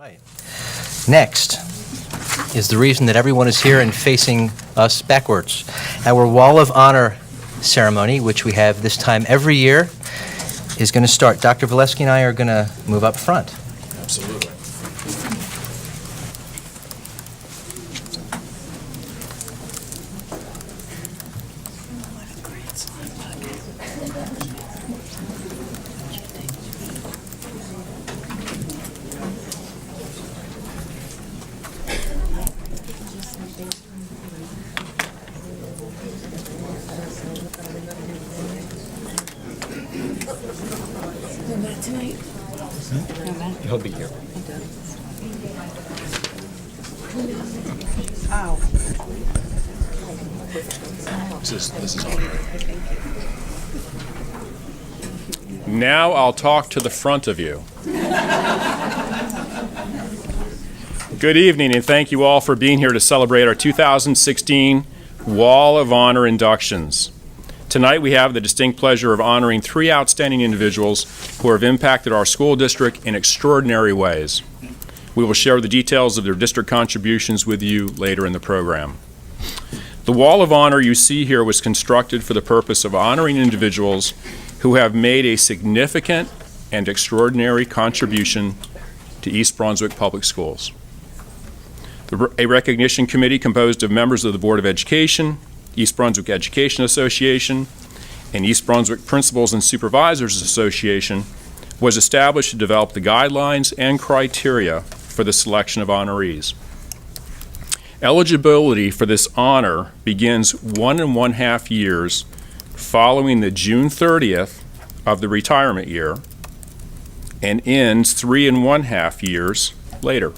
Right. Next is the reason that everyone is here and facing us backwards. Our Wall of Honor ceremony, which we have this time every year, is going to start. Dr. Valesky and I are going to move up front. Absolutely. He'll be here. This is on. Now I'll talk to the front of you. Good evening, and thank you all for being here to celebrate our 2016 Wall of Honor inductions. Tonight we have the distinct pleasure of honoring three outstanding individuals who have impacted our school district in extraordinary ways. We will share the details of their district contributions with you later in the program. The Wall of Honor you see here was constructed for the purpose of honoring individuals who have made a significant and extraordinary contribution to East Brunswick Public Schools. A recognition committee composed of members of the Board of Education, East Brunswick Education Association, and East Brunswick Principals and Supervisors Association was established to develop the guidelines and criteria for the selection of honorees. Eligibility for this honor begins 1.5 years following the June 30th of the retirement year and ends 3.5 years later.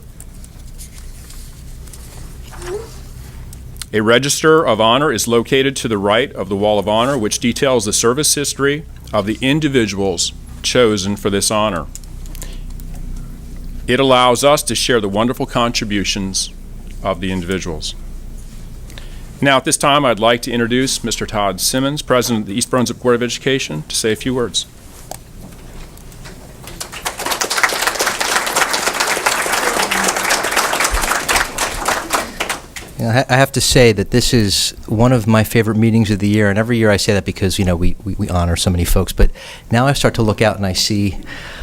A register of honor is located to the right of the Wall of Honor, which details the service history of the individuals chosen for this honor. It allows us to share the wonderful contributions of the individuals. Now, at this time, I'd like to introduce Mr. Todd Simmons, President of the East Brunswick Board of Education, to say a few words. I have to say that this is one of my favorite meetings of the year, and every year I say that because, you know, we honor so many folks, but now I start to look out and I see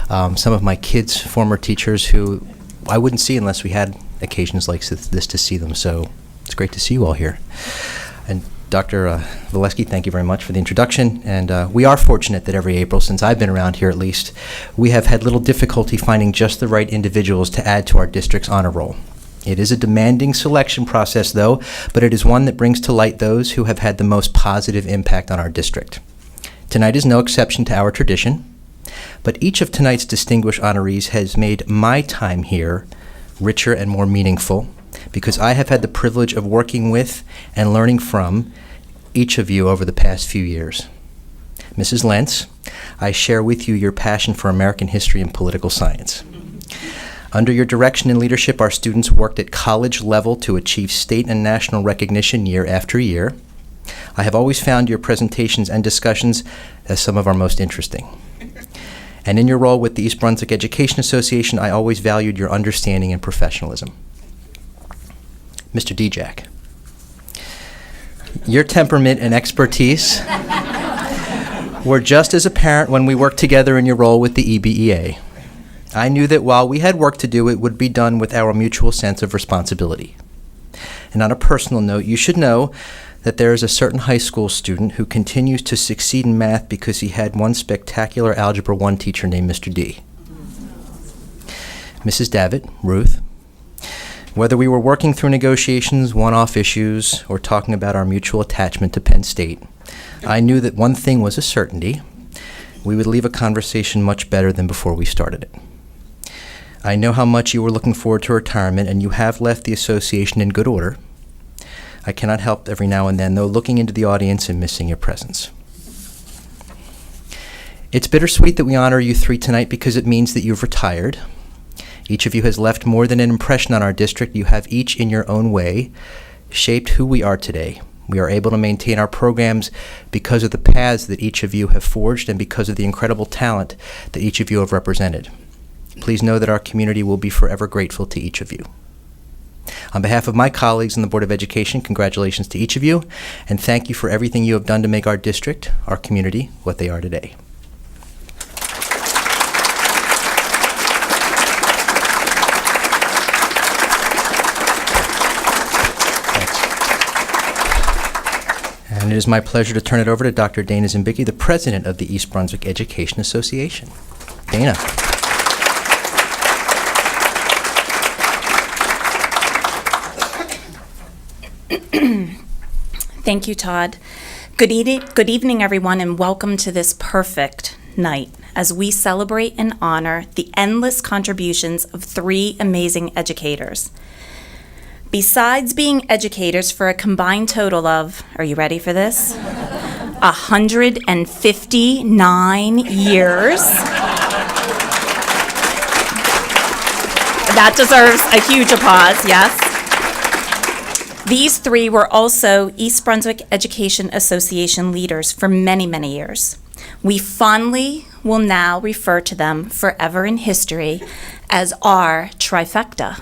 some of my kids' former teachers who I wouldn't see unless we had occasions like this to see them, so it's great to see you all here. And Dr. Valesky, thank you very much for the introduction, and we are fortunate that every April, since I've been around here at least, we have had little difficulty finding just the right individuals to add to our district's honor roll. It is a demanding selection process, though, but it is one that brings to light those who have had the most positive impact on our district. Tonight is no exception to our tradition, but each of tonight's distinguished honorees has made my time here richer and more meaningful because I have had the privilege of working with and learning from each of you over the past few years. Mrs. Lentz, I share with you your passion for American history and political science. Under your direction and leadership, our students worked at college level to achieve state and national recognition year after year. I have always found your presentations and discussions as some of our most interesting. And in your role with the East Brunswick Education Association, I always valued your understanding and professionalism. Mr. Dijak, your temperament and expertise were just as apparent when we worked together in your role with the EBEA. I knew that while we had work to do, it would be done with our mutual sense of responsibility. And on a personal note, you should know that there is a certain high school student who continues to succeed in math because he had one spectacular Algebra 1 teacher named Mr. D. Mrs. Davit, Ruth, whether we were working through negotiations, one-off issues, or talking about our mutual attachment to Penn State, I knew that one thing was a certainty: we would leave a conversation much better than before we started it. I know how much you were looking forward to retirement, and you have left the association in good order. I cannot help every now and then, though, looking into the audience and missing your presence. It's bittersweet that we honor you three tonight because it means that you've retired. Each of you has left more than an impression on our district. You have each, in your own way, shaped who we are today. We are able to maintain our programs because of the paths that each of you have forged and because of the incredible talent that each of you have represented. Please know that our community will be forever grateful to each of you. On behalf of my colleagues in the Board of Education, congratulations to each of you, and thank you for everything you have done to make our district, our community, what they are today. And it is my pleasure to turn it over to Dr. Dain, the President of the East Brunswick Education Association. Dana. Thank you, Todd. Good evening, everyone, and welcome to this perfect night as we celebrate and honor the endless contributions of three amazing educators. Besides being educators for a combined total of, are you ready for this? 159 years. That deserves a huge applause, yes. These three were also East Brunswick Education Association leaders for many, many years. We fondly will now refer to them forever in history as our trifecta.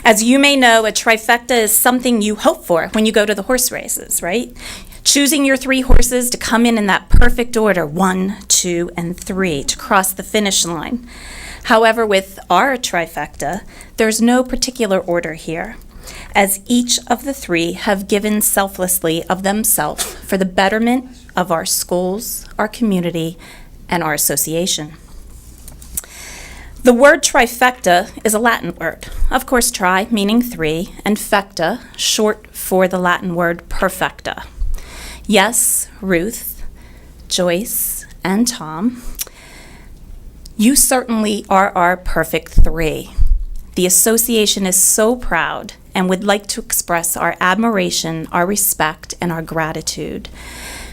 As you may know, a trifecta is something you hope for when you go to the horse races, right? Choosing your three horses to come in that perfect order, 1, 2, and 3, to cross the finish line. However, with our trifecta, there's no particular order here, as each of the three have given selflessly of themselves for the betterment of our schools, our community, and our association. The word trifecta is a Latin word. Of course, tri meaning three, and fecta, short for the Latin word perfecta. Yes, Ruth, Joyce, and Tom, you certainly are our perfect three. The association is so proud and would like to express our admiration, our respect, and our gratitude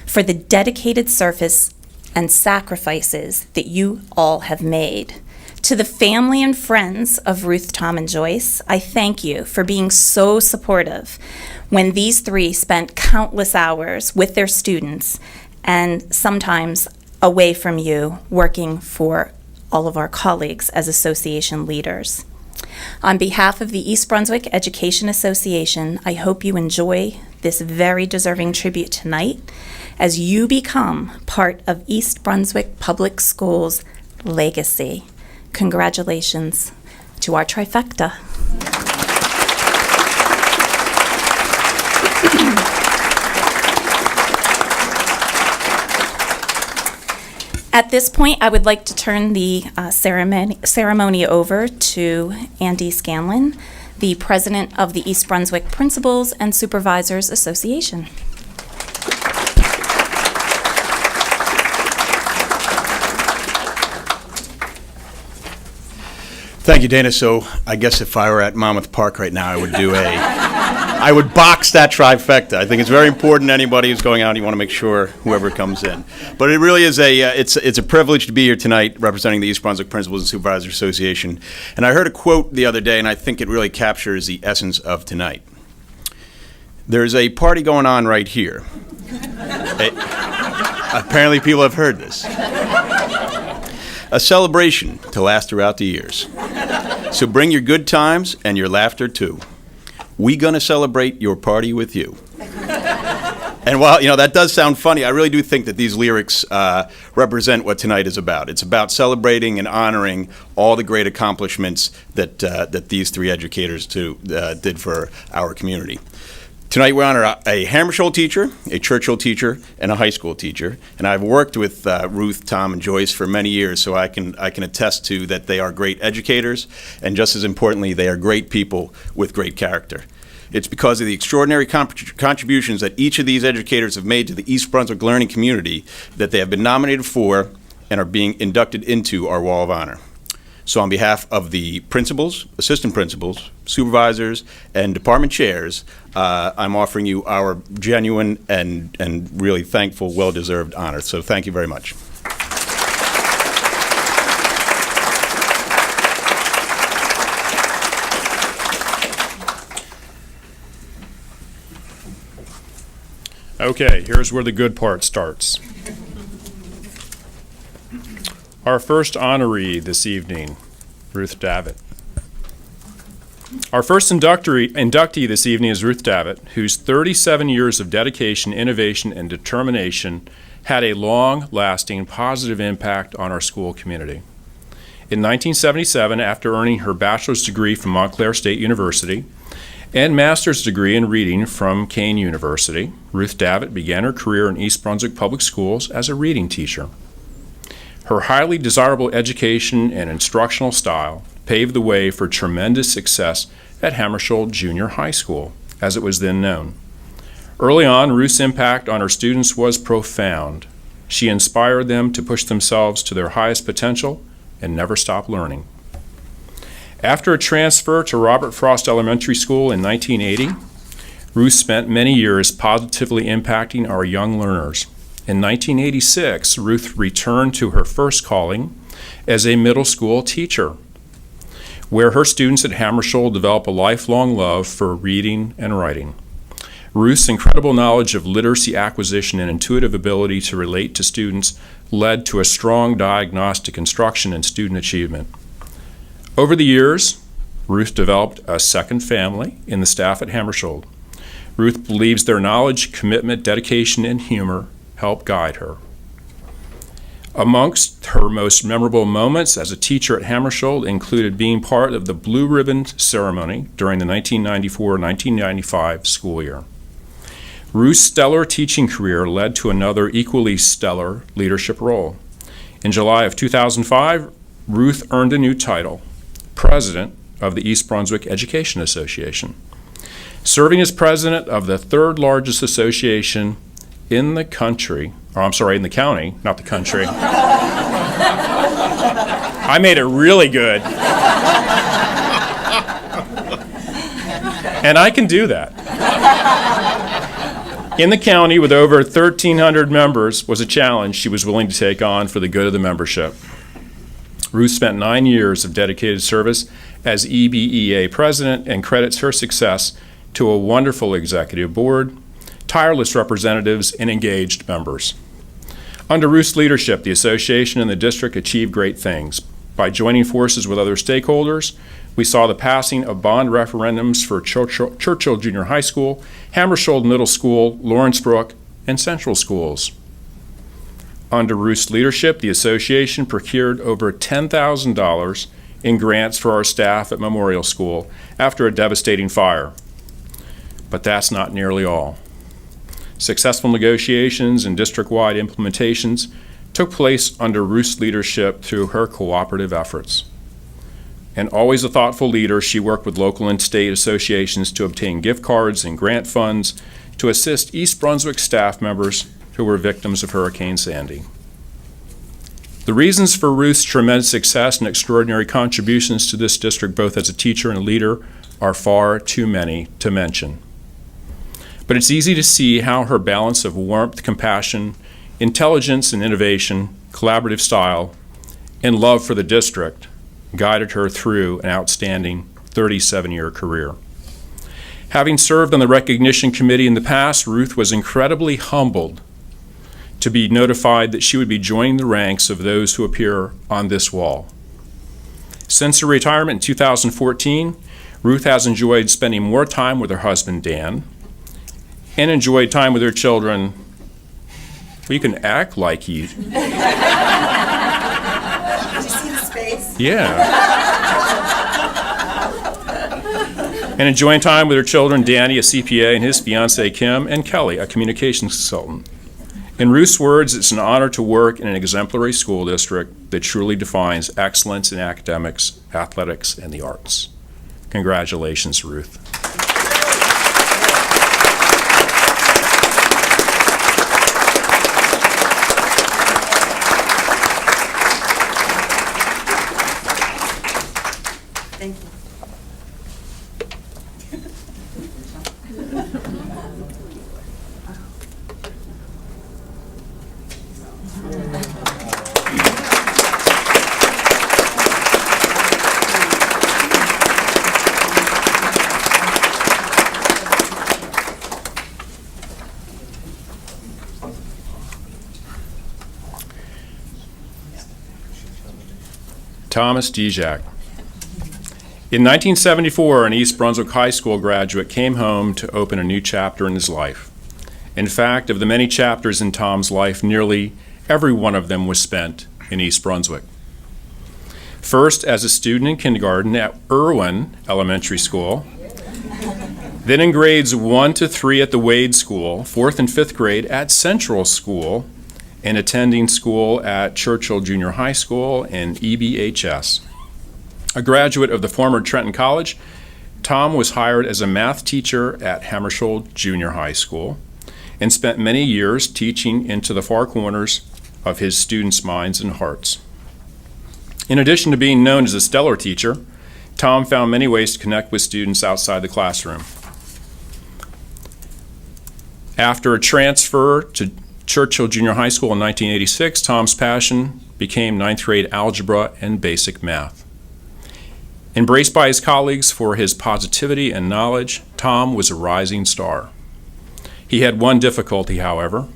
for the dedicated service and sacrifices that you all have made. To the family and friends of Ruth, Tom, and Joyce, I thank you for being so supportive when these three spent countless hours with their students and sometimes away from you working for all of our colleagues as association leaders. On behalf of the East Brunswick Education Association, I hope you enjoy this very deserving tribute tonight as you become part of East Brunswick Public Schools' legacy. Congratulations to our trifecta. At this point, I would like to turn the ceremony over to Andy Scanlon, the President of the East Brunswick Principals and Supervisors Association. Thank you, Dana. So I guess if I were at Monmouth Park right now, I would box that trifecta. I think it's very important. Anybody who's going out, you want to make sure whoever comes in. But it really is it's a privilege to be here tonight representing the East Brunswick Principals and Supervisors Association. And I heard a quote the other day, and I think it really captures the essence of tonight. There's a party going on right here. Apparently people have heard this. A celebration to last throughout the years. So bring your good times and your laughter too. We gonna celebrate your party with you. And while that does sound funny, I really do think that these lyrics represent what tonight is about. It's about celebrating and honoring all the great accomplishments that these three educators did for our community. Tonight we honor a Hammersholt teacher, a Churchill teacher, and a high school teacher. And I've worked with Ruth, Tom, and Joyce for many years, so I can attest to that they are great educators, and just as importantly, they are great people with great character. It's because of the extraordinary contributions that each of these educators have made to the East Brunswick learning community that they have been nominated for and are being inducted into our Wall of Honor. So on behalf of the principals, assistant principals, supervisors, and department chairs, I'm offering you our genuine and really thankful, well-deserved honor. So thank you very much. Okay, here's where the good part starts. Our first honoree this evening, Ruth Davit. Our first inductee this evening is Ruth Davit, whose 37 years of dedication, innovation, and determination had a long-lasting positive impact on our school community. In 1977, after earning her bachelor's degree from Montclair State University and master's degree in reading from Kean University, Ruth Davit began her career in East Brunswick Public Schools as a reading teacher. Her highly desirable education and instructional style paved the way for tremendous success at Hammersholt Junior High School, as it was then known. Early on, Ruth's impact on her students was profound. She inspired them to push themselves to their highest potential and never stop learning. After a transfer to Robert Frost Elementary School in 1980, Ruth spent many years positively impacting our young learners. In 1986, Ruth returned to her first calling as a middle school teacher, where her students at Hammersholt develop a lifelong love for reading and writing. Ruth's incredible knowledge of literacy acquisition and intuitive ability to relate to students led to a strong diagnostic instruction in student achievement. Over the years, Ruth developed a second family in the staff at Hammersholt. Ruth believes their knowledge, commitment, dedication, and humor help guide her. Amongst her most memorable moments as a teacher at Hammersholt included being part of the Blue Ribbon ceremony during the 1994-1995 school year. Ruth's stellar teaching career led to another equally stellar leadership role. In July of 2005, Ruth earned a new title, President of the East Brunswick Education Association. Serving as president of the third largest association in the country, in the county, not the country. I made it really good. And I can do that. In the county, with over 1,300 members, was a challenge she was willing to take on for the good of the membership. Ruth spent 9 years of dedicated service as EBEA president and credits her success to a wonderful executive board, tireless representatives, and engaged members. Under Ruth's leadership, the association and the district achieved great things. By joining forces with other stakeholders, we saw the passing of bond referendums for Churchill Junior High School, Hammersholt Middle School, Lawrence Brook, and Central Schools. Under Ruth's leadership, the association procured over $10,000 in grants for our staff at Memorial School after a devastating fire. But that's not nearly all. Successful negotiations and district-wide implementations took place under Ruth's leadership through her cooperative efforts. And always a thoughtful leader, she worked with local and state associations to obtain gift cards and grant funds to assist East Brunswick staff members who were victims of Hurricane Sandy. The reasons for Ruth's tremendous success and extraordinary contributions to this district, both as a teacher and a leader, are far too many to mention. But it's easy to see how her balance of warmth, compassion, intelligence and innovation, collaborative style, and love for the district guided her through an outstanding 37-year career. Having served on the recognition committee in the past, Ruth was incredibly humbled to be notified that she would be joining the ranks of those who appear on this wall. Since her retirement in 2014, Ruth has enjoyed spending more time with her husband, Dain, and enjoyed time with her children. Well, you can act like you. Did you see the space? Yeah. And enjoying time with her children, Danny, a CPA, and his fiancée, Kim, and Kelly, a communications consultant. In Ruth's words, it's an honor to work in an exemplary school district that truly defines excellence in academics, athletics, and the arts. Congratulations, Ruth. Thank you. Thomas Dijak. In 1974, an East Brunswick High School graduate came home to open a new chapter in his life. In fact, of the many chapters in Tom's life, nearly every one of them was spent in East Brunswick. First, as a student in kindergarten at Irwin Elementary School, then in grades 1 to 3 at the Wade School, 4th and 5th grade at Central School, and attending school at Churchill Junior High School and EBHS. A graduate of the former Trenton College, Tom was hired as a math teacher at Hammersholt Junior High School and spent many years teaching into the far corners of his students' minds and hearts. In addition to being known as a stellar teacher, Tom found many ways to connect with students outside the classroom. After a transfer to Churchill Junior High School in 1986, Tom's passion became 9th grade algebra and basic math. Embraced by his colleagues for his positivity and knowledge, Tom was a rising star. He had one difficulty, however,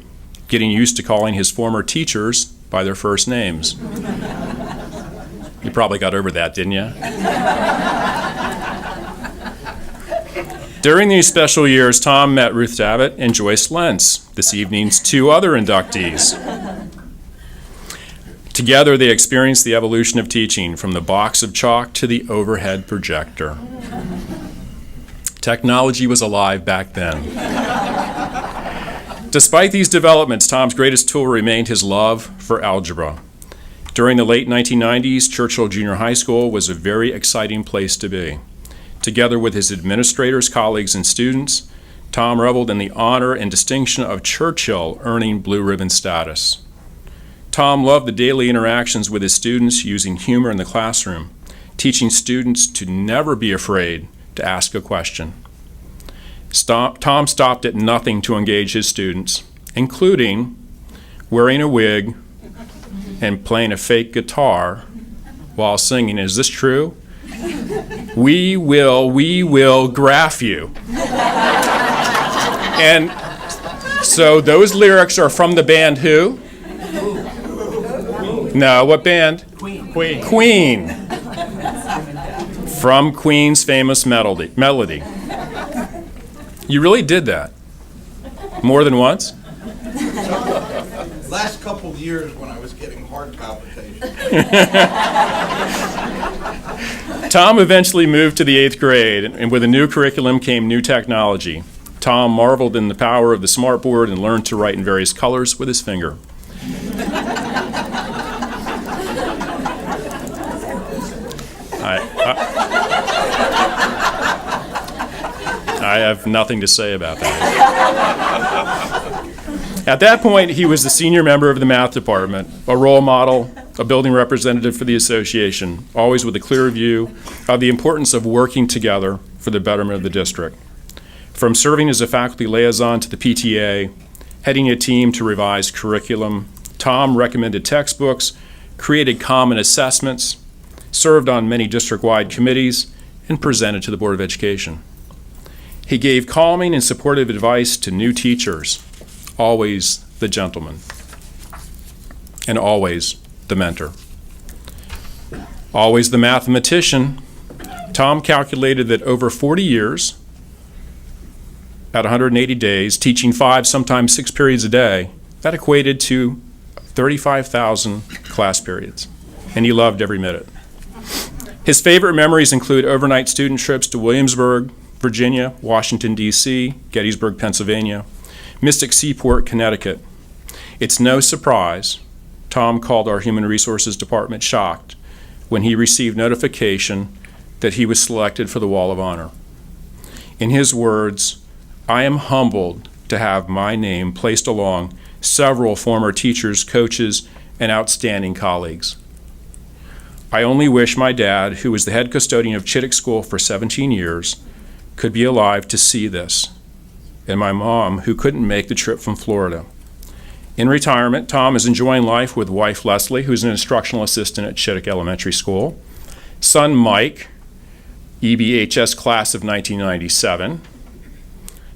getting used to calling his former teachers by their first names. You probably got over that, didn't you? During these special years, Tom met Ruth Davit and Joyce Lentz, this evening's two other inductees. Together, they experienced the evolution of teaching, from the box of chalk to the overhead projector. Technology was alive back then. Despite these developments, Tom's greatest tool remained his love for algebra. During the late 1990s, Churchill Junior High School was a very exciting place to be. Together with his administrators, colleagues, and students, Tom reveled in the honor and distinction of Churchill earning blue ribbon status. Tom loved the daily interactions with his students, using humor in the classroom, teaching students to never be afraid to ask a question. Tom stopped at nothing to engage his students, including wearing a wig and playing a fake guitar while singing, "Is this true? We will graph you." And so those lyrics are from the band who? No, what band? Queen. From Queen's famous melody. You really did that? More than once? Last couple of years when I was getting heart palpitations. Tom eventually moved to the 8th grade, and with a new curriculum came new technology. Tom marveled in the power of the smartboard and learned to write in various colors with his finger. I have nothing to say about that. At that point, he was the senior member of the math department, a role model, a building representative for the association, always with a clear view of the importance of working together for the betterment of the district. From serving as a faculty liaison to the PTA, heading a team to revise curriculum, Tom recommended textbooks, created common assessments, served on many district-wide committees, and presented to the Board of Education. He gave calming and supportive advice to new teachers, always the gentleman, and always the mentor. Always the mathematician, Tom calculated that over 40 years, at 180 days, teaching 5, sometimes 6 periods a day, that equated to 35,000 class periods, and he loved every minute. His favorite memories include overnight student trips to Williamsburg, Virginia, Washington, D.C., Gettysburg, Pennsylvania, Mystic Seaport, Connecticut. It's no surprise Tom called our Human Resources Department shocked when he received notification that he was selected for the Wall of Honor. In his words, "I am humbled to have my name placed along several former teachers, coaches, and outstanding colleagues. I only wish my dad, who was the head custodian of Chittick School for 17 years, could be alive to see this, and my mom, who couldn't make the trip from Florida." In retirement, Tom is enjoying life with wife Leslie, who's an instructional assistant at Chittick Elementary School, son Mike, EBHS class of 1997,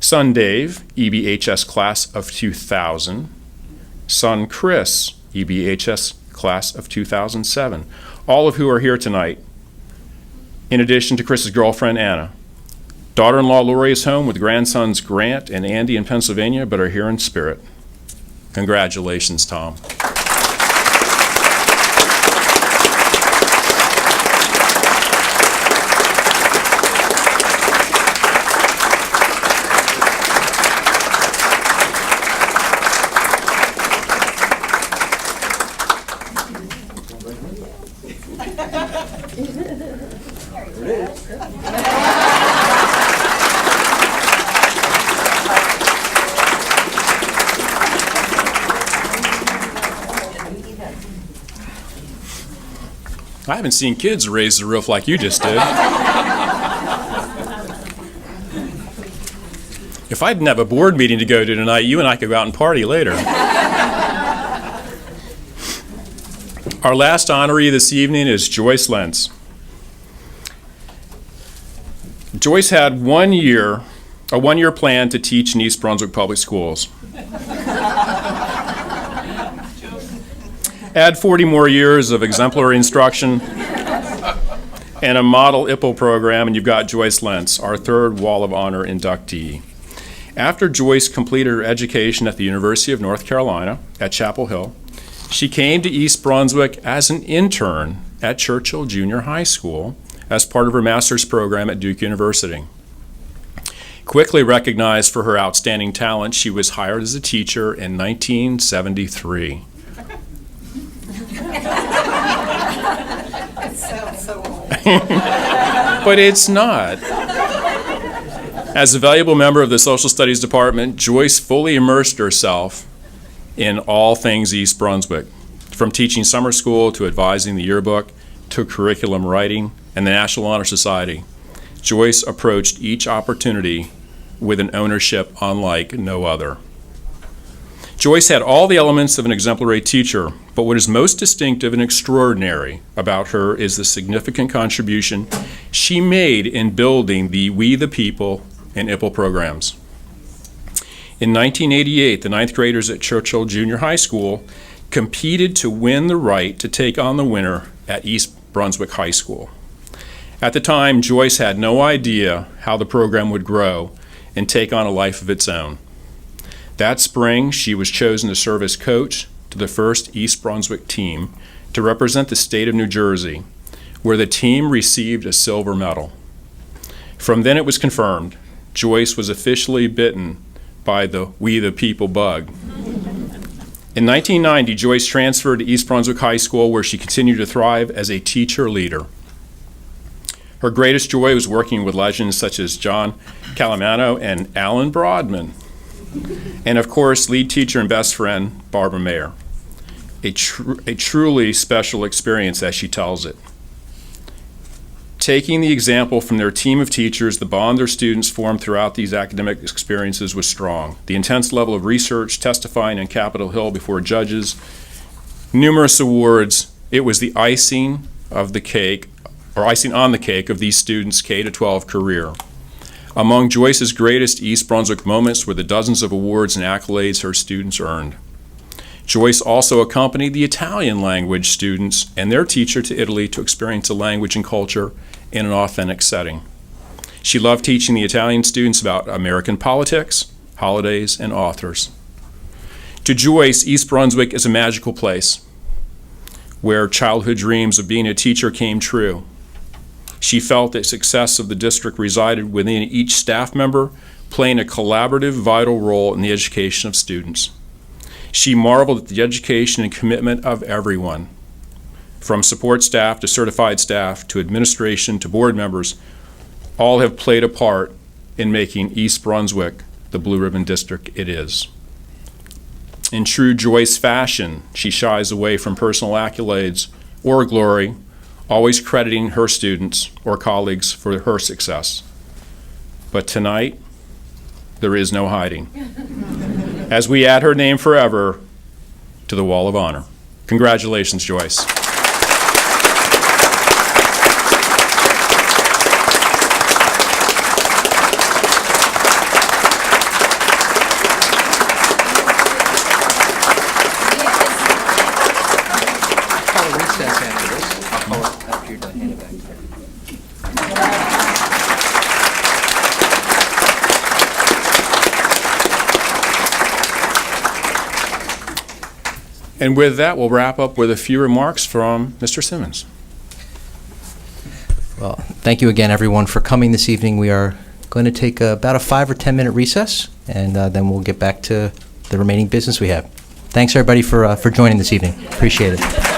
son Dave, EBHS class of 2000, son Chris, EBHS class of 2007. all of who are here tonight, in addition to Chris's girlfriend, Anna. Daughter-in-law Lori is home with grandsons Grant and Andy in Pennsylvania, but are here in spirit. Congratulations, Tom. I haven't seen kids raise the roof like you just did. If I didn't have a board meeting to go to tonight, you and I could go out and party later. Our last honoree this evening is Joyce Lentz. Joyce had a one-year plan to teach in East Brunswick Public Schools. Add 40 more years of exemplary instruction and a model IPPO program, and you've got Joyce Lentz, our third Wall of Honor inductee. After Joyce completed her education at the University of North Carolina at Chapel Hill, she came to East Brunswick as an intern at Churchill Junior High School as part of her master's program at Duke University. Quickly recognized for her outstanding talent, she was hired as a teacher in 1973. But it's not. As a valuable member of the Social Studies Department, Joyce fully immersed herself in all things East Brunswick, from teaching summer school to advising the yearbook to curriculum writing and the National Honor Society. Joyce approached each opportunity with an ownership unlike no other. Joyce had all the elements of an exemplary teacher, but what is most distinctive and extraordinary about her is the significant contribution she made in building the We the People and IPPO programs. In 1988, the ninth graders at Churchill Junior High School competed to win the right to take on the winner at East Brunswick High School. At the time, Joyce had no idea how the program would grow and take on a life of its own. That spring, she was chosen to serve as coach to the first East Brunswick team to represent the state of New Jersey, where the team received a silver medal. From then it was confirmed, Joyce was officially bitten by the We the People bug. In 1990, Joyce transferred to East Brunswick High School, where she continued to thrive as a teacher leader. Her greatest joy was working with legends such as John Calamano and Alan Broadman. And of course, lead teacher and best friend, Barbara Mayer. A truly special experience, as she tells it. Taking the example from their team of teachers, the bond their students formed throughout these academic experiences was strong. The intense level of research, testifying on Capitol Hill before judges, numerous awards, it was the icing of the cake, or icing on the cake of these students' K-12 career. Among Joyce's greatest East Brunswick moments were the dozens of awards and accolades her students earned. Joyce also accompanied the Italian language students and their teacher to Italy to experience the language and culture in an authentic setting. She loved teaching the Italian students about American politics, holidays, and authors. To Joyce, East Brunswick is a magical place where childhood dreams of being a teacher came true. She felt that success of the district resided within each staff member playing a collaborative, vital role in the education of students. She marveled at the education and commitment of everyone, from support staff to certified staff to administration to board members. All have played a part in making East Brunswick the Blue Ribbon District it is. In true Joyce fashion, she shies away from personal accolades or glory, always crediting her students or colleagues for her success. But tonight, there is no hiding, as we add her name forever to the Wall of Honor. Congratulations, Joyce. Call a recess after this. I'll call a And with that, we'll wrap up with a few remarks from Mr. Simmons. Well, thank you again, everyone, for coming this evening. We are going to take about a 5 or 10 minute recess, and then we'll get back to the remaining business we have. Thanks, everybody, for joining this evening. Appreciate it.